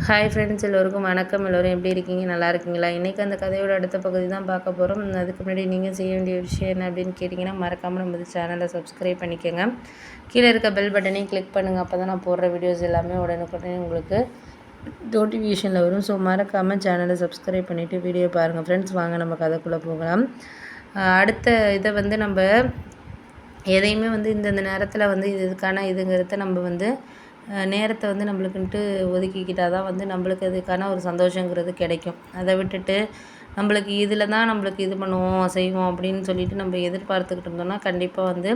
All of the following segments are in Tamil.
ஹாய் ஃப்ரெண்ட்ஸ், எல்லோருக்கும் வணக்கம். எல்லோரும் எப்படி இருக்கீங்க? நல்லா இருக்கீங்களா? இன்றைக்கி அந்த கதையோட அடுத்த பகுதி தான் பார்க்க போகிறோம். அதுக்கு முன்னாடி நீங்கள் செய்ய வேண்டிய விஷயம் என்ன அப்படின்னு கேட்டிங்கன்னா, மறக்காமல் நம்ம சேனலை சப்ஸ்கிரைப் பண்ணிக்கோங்க. கீழே இருக்க பெல் பட்டனையும் கிளிக் பண்ணுங்கள். அப்போ தான் நான் போடுற வீடியோஸ் எல்லாமே உடனுக்குடனே உங்களுக்கு நோட்டிஃபிகேஷனில் வரும். ஸோ மறக்காமல் சேனலை சப்ஸ்கிரைப் பண்ணிவிட்டு வீடியோ பாருங்கள் ஃப்ரெண்ட்ஸ். வாங்க நம்ம கதைக்குள்ளே போகலாம். அடுத்த இதை நம்ம எதையுமே இந்தந்த நேரத்தில் இதுக்கான இதுங்கிறத நம்ம நேரத்தை நம்மளுக்குன்ட்டு ஒதுக்கிக்கிட்டால் தான் நம்மளுக்கு அதுக்கான ஒரு சந்தோஷங்கிறது கிடைக்கும். அதை விட்டுட்டு நம்மளுக்கு இதில் தான் நம்மளுக்கு இது பண்ணுவோம் செய்வோம் அப்படின்னு சொல்லிட்டு நம்ம எதிர்பார்த்துக்கிட்டு இருந்தோம்னா கண்டிப்பாக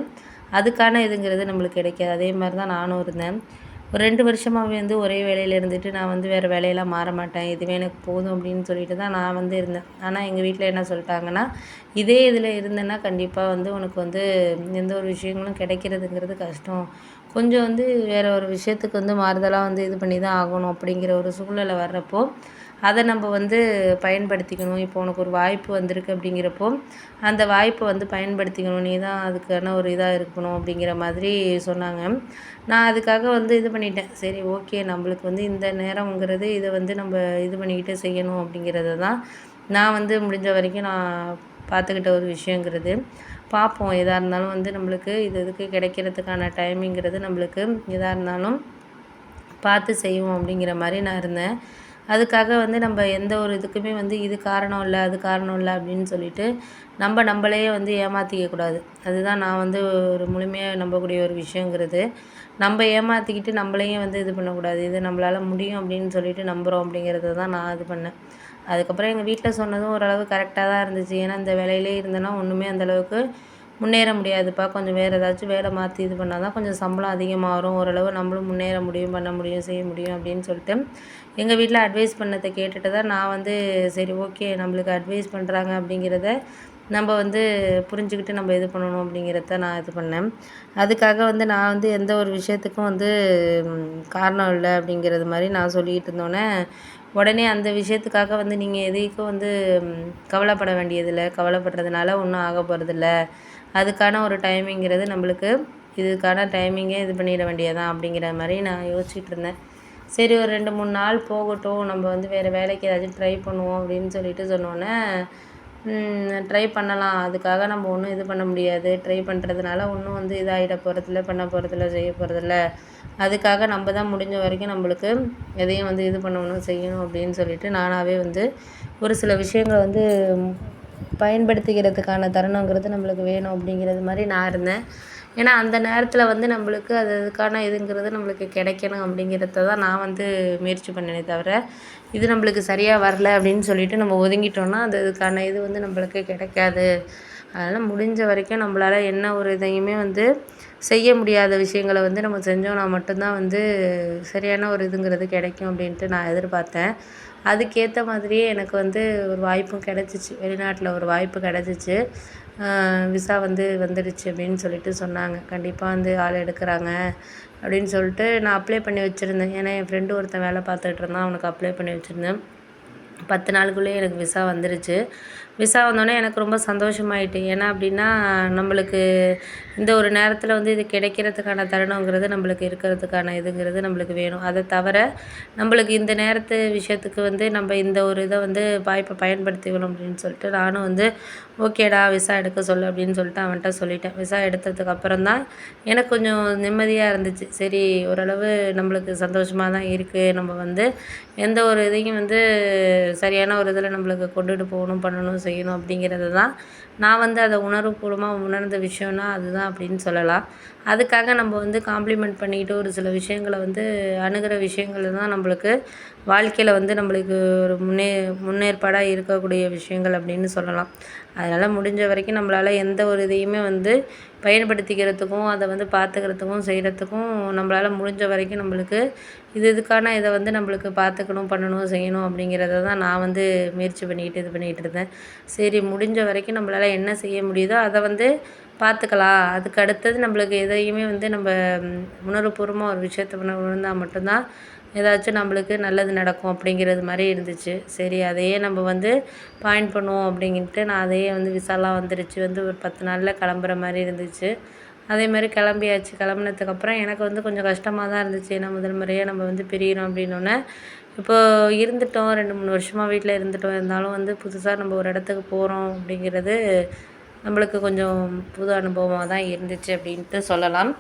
அதுக்கான இதுங்கிறது நம்மளுக்கு கிடைக்காது. அதே மாதிரி தான் நானும் இருந்தேன். ஒரு 2 வருஷமாகவே ஒரே வேலையில் இருந்துட்டு நான் வேறு வேலையெல்லாம் மாற மாட்டேன், இதுவே எனக்கு போதும் அப்படின்னு சொல்லிட்டு தான் நான் இருந்தேன். ஆனால் எங்கள் வீட்டில் என்ன சொல்லிட்டாங்கன்னா, இதே இதில் இருந்தேன்னா கண்டிப்பாக உனக்கு எந்த ஒரு விஷயங்களும் கிடைக்கிறதுங்கிறது கஷ்டம். கொஞ்சம் வேறு ஒரு விஷயத்துக்கு மாறுதலாக இது பண்ணி தான் ஆகணும் அப்படிங்கிற ஒரு சூழ்நிலை வர்றப்போ அதை நம்ம பயன்படுத்திக்கணும். இப்போ உனக்கு ஒரு வாய்ப்பு வந்திருக்கு அப்படிங்கிறப்போ அந்த வாய்ப்பை பயன்படுத்திக்கணும். நீ தான் அதுக்கான ஒரு இதாக இருக்கணும் அப்படிங்கிற மாதிரி சொன்னாங்க. நான் அதுக்காக இது பண்ணிட்டேன். சரி, ஓகே, நம்மளுக்கு இந்த நேரங்கிறது இதை நம்ம இது பண்ணிக்கிட்டு செய்யணும் அப்படிங்கிறத தான் நான் முடிஞ்ச வரைக்கும் நான் பார்த்துக்கிட்ட ஒரு விஷயங்கிறது. பார்ப்போம், எதாக இருந்தாலும் நம்மளுக்கு இதுக்கு கிடைக்கிறதுக்கான டைமிங்கிறது நம்மளுக்கு எதாக இருந்தாலும் பார்த்து செய்வோம் அப்படிங்கிற மாதிரி நான் இருந்தேன். அதுக்காக நம்ம எந்த ஒரு இதுக்குமே இது காரணம் இல்லை அது காரணம் இல்லை அப்படின்னு சொல்லிட்டு நம்மளே ஏமாற்றிக்கக்கூடாது. அதுதான் நான் ஒரு முழுமையாக நம்பக்கூடிய ஒரு விஷயங்கிறது. நம்ம ஏமாற்றிக்கிட்டு நம்மளையும் இது பண்ணக்கூடாது. இது நம்மளால் முடியும் அப்படின்னு சொல்லிட்டு நம்புகிறோம் அப்படிங்கிறத தான் நான் இது பண்ணேன். அதுக்கப்புறம் எங்கள் வீட்டில் சொன்னதும் ஓரளவு கரெக்டாக தான் இருந்துச்சு. ஏன்னா இந்த வேலையிலே இருந்தேன்னா ஒன்றுமே அந்தளவுக்கு முன்னேற முடியாதுப்பா, கொஞ்சம் வேறு ஏதாச்சும் வேலை மாற்றி இது பண்ணால் தான் கொஞ்சம் சம்பளம் அதிகமாக வரும், ஓரளவு நம்மளும் முன்னேற முடியும், பண்ண முடியும், செய்ய முடியும் அப்படின்னு சொல்லிட்டு எங்கள் வீட்டில் அட்வைஸ் பண்ணதை கேட்டுட்டு தான் நான் சரி, ஓகே, நம்மளுக்கு அட்வைஸ் பண்ணுறாங்க அப்படிங்கிறத நம்ம புரிஞ்சுக்கிட்டு நம்ம இது பண்ணணும் அப்படிங்கிறத நான் இது பண்ணேன். அதுக்காக நான் எந்த ஒரு விஷயத்துக்கும் காரணம் இல்லை அப்படிங்கிறது மாதிரி நான் சொல்லிக்கிட்டு இருந்தோன்னே உடனே அந்த விஷயத்துக்காக நீங்கள் எதைக்கும் கவலைப்பட வேண்டியதில்லை, கவலைப்படுறதுனால ஒன்றும் ஆக போகிறதில்ல, அதுக்கான ஒரு டைமிங்கிறது நம்மளுக்கு இதுக்கான டைமிங்கே இது பண்ணிட வேண்டியதான் அப்படிங்கிற மாதிரி நான் யோசிச்சுட்டு இருந்தேன். சரி, ஒரு 2-3 நாள் போகட்டும், நம்ம வேறு வேலைக்கு ஏதாச்சும் ட்ரை பண்ணுவோம் அப்படின்னு சொல்லிட்டு சொன்னோன்னே ட்ரை பண்ணலாம், அதுக்காக நம்ம ஒன்றும் இது பண்ண முடியாது, ட்ரை பண்ணுறதுனால ஒன்றும் இதாகிட போகிறதில்ல, பண்ண போகிறதில்ல, செய்ய போகிறதில்ல, அதுக்காக நம்ம தான் முடிஞ்ச வரைக்கும் நம்மளுக்கு எதையும் இது பண்ணணும் செய்யணும் அப்படின்னு சொல்லிட்டு நானாகவே ஒரு சில விஷயங்களை பயன்படுத்திக்கிறதுக்கான தருணங்கிறது நம்மளுக்கு வேணும் அப்படிங்கிறது மாதிரி நான் இருந்தேன். ஏன்னா அந்த நேரத்தில் நம்மளுக்கு அதுக்கான இதுங்கிறது நம்மளுக்கு கிடைக்கணும் அப்படிங்கிறத தான் நான் முயற்சி பண்ணேனே தவிர, இது நம்மளுக்கு சரியாக வரல அப்படின்னு சொல்லிட்டு நம்ம ஒதுங்கிட்டோம்னா அதுக்கான இது நம்மளுக்கு கிடைக்காது. அதனால் முடிஞ்ச வரைக்கும் நம்மளால் என்ன ஒரு இதையுமே செய்ய முடியாத விஷயங்களை நம்ம செஞ்சோம்னா மட்டும்தான் சரியான ஒரு இதுங்கிறது கிடைக்கும் அப்படின்ட்டு நான் எதிர்பார்த்தேன். அதுக்கேற்ற மாதிரியே எனக்கு ஒரு வாய்ப்பும் கிடச்சிச்சு. வெளிநாட்டில் ஒரு வாய்ப்பு கிடச்சிச்சு. விசா வந்துடுச்சு அப்படின்னு சொல்லிட்டு சொன்னாங்க. கண்டிப்பாக ஆள் எடுக்கிறாங்க அப்படின்னு சொல்லிட்டு நான் அப்ளை பண்ணி வச்சுருந்தேன். ஏன்னா என் ஃப்ரெண்டு ஒருத்தன் வேலை பார்த்துட்டு இருந்தான், அவனுக்கு அப்ளை பண்ணி வச்சுருந்தேன். 10 நாளுக்குள்ளேயே எனக்கு விசா வந்துருச்சு. விசா வந்தோடனே எனக்கு ரொம்ப சந்தோஷமாயிட்டு. ஏன்னா அப்படின்னா நம்மளுக்கு இந்த ஒரு நேரத்தில் இது கிடைக்கிறதுக்கான தருணங்கிறது நம்மளுக்கு இருக்கிறதுக்கான இதுங்கிறது நம்மளுக்கு வேணும். அதை தவிர நம்மளுக்கு இந்த நேரத்து விஷயத்துக்கு நம்ம இந்த ஒரு இதை வாய்ப்பை பயன்படுத்திக்கணும் அப்படின்னு சொல்லிட்டு நானும் ஓகேடா, விசா எடுக்க சொல்லு அப்படின்னு சொல்லிட்டு அவன்கிட்ட சொல்லிட்டேன். விசா எடுத்ததுக்கு அப்புறம் தான் எனக்கு கொஞ்சம் நிம்மதியாக இருந்துச்சு. சரி, ஓரளவு நம்மளுக்கு சந்தோஷமாக தான் இருக்குது. நம்ம எந்த ஒரு இதையும் சரியான ஒரு இதில் நம்மளுக்கு கொண்டுட்டு போகணும், பண்ணணும், செய்யணும் அப்படிங்கிறது தான் நான் அதை உணர்வுபூர்வமாக உணர்ந்த விஷயம்னா அதுதான் அப்படின்னு சொல்லலாம். அதுக்காக நம்ம காம்ப்ளிமெண்ட் பண்ணிக்கிட்டு ஒரு சில விஷயங்களை அணுகிற விஷயங்கள் தான் நம்மளுக்கு வாழ்க்கையில் நம்மளுக்கு ஒரு முன்னேற்பாடாக இருக்கக்கூடிய விஷயங்கள் அப்படின்னு சொல்லலாம். அதனால் முடிஞ்ச வரைக்கும் நம்மளால் எந்த ஒரு இதையுமே பயன்படுத்திக்கிறதுக்கும் அதை பார்த்துக்கிறதுக்கும் செய்கிறதுக்கும் நம்மளால் முடிஞ்ச வரைக்கும் நம்மளுக்கு இதுக்கான இதை நம்மளுக்கு பார்த்துக்கணும், பண்ணணும், செய்யணும் அப்படிங்கிறத தான் நான் முயற்சி பண்ணிக்கிட்டு இது பண்ணிக்கிட்டு இருந்தேன். சரி, முடிஞ்ச வரைக்கும் நம்மளால் என்ன செய்ய முடியுதோ அதை பார்த்துக்கலாம். அதுக்கு அடுத்தது நம்மளுக்கு எதையுமே நம்ம உணர்வுபூர்வமாக ஒரு விஷயத்தை உணர்ந்தால் மட்டும்தான் ஏதாச்சும் நம்மளுக்கு நல்லது நடக்கும் அப்படிங்கிறது மாதிரி இருந்துச்சு. சரி, அதையே நம்ம பாயிண்ட் பண்ணுவோம் அப்படின்ட்டு நான் அதையே விசாலாம் வந்துருச்சு. ஒரு 10 நாளில் கிளம்புற மாதிரி இருந்துச்சு. அதேமாதிரி கிளம்பியாச்சு. கிளம்புனதுக்கப்புறம் எனக்கு வந்து கொஞ்சம் கஷ்டமாக தான் இருந்துச்சு. ஏன்னா முதல் முறையாக நம்ம வந்து பிரியிறோம் அப்படின்னோன்னே. இப்போ இருந்துட்டோம் 2, 3 வருஷமா வீட்ல இருந்துட்டோம். இருந்தாலும் வந்து புதுசா நம்ம ஒரு இடத்துக்கு போகிறோம் அப்படிங்கிறது நம்மளுக்கு கொஞ்சம் புது அனுபவமா தான் இருந்துச்சு அப்படின்ட்டு சொல்லலாம்.